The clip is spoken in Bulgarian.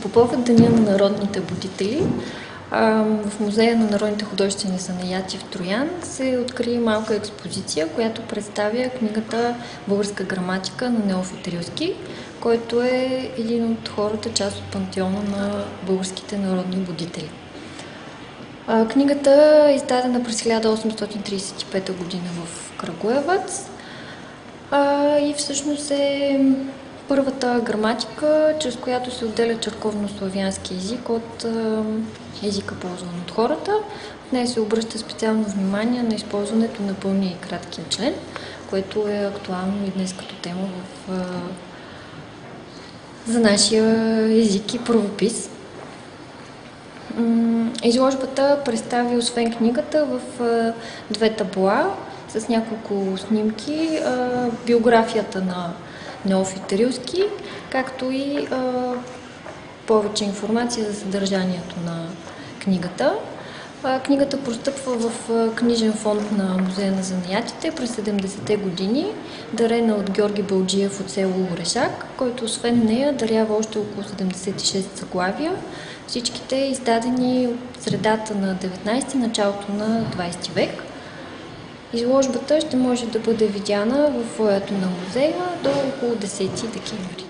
По повод Деня на народните будители, в Музея на народните художествени занаяти в Троян се откри малка експозиция, която представя книгата "Българска граматика" на Неофит Рилски, който е един от хората, част от пантеона на българските народни будители. Книгата е издадена през 1835 година в Крагуевац и всъщност е първата граматика, чрез която се отделя черковно-славянски език от езика, ползван от хората. В нея се обръща специално внимание на използването на пълния и краткия член, което е актуално и днес като тема за нашия език и правопис. Изложбата представи освен книгата в две табла с няколко снимки, биографията на Неофит Рилски, както и повече информация за съдържанието на книгата. Книгата постъпва в книжен фонд на Музея на занаятите през 70-те години, дарена от Георги Балджиев от село Орешак, който освен нея дарява още около 76 заглавия, всичките издадени от средата на 19-ти, началото на 20 век. Изложбата ще може да бъде видяна в фоайето на музея до около 10 декември.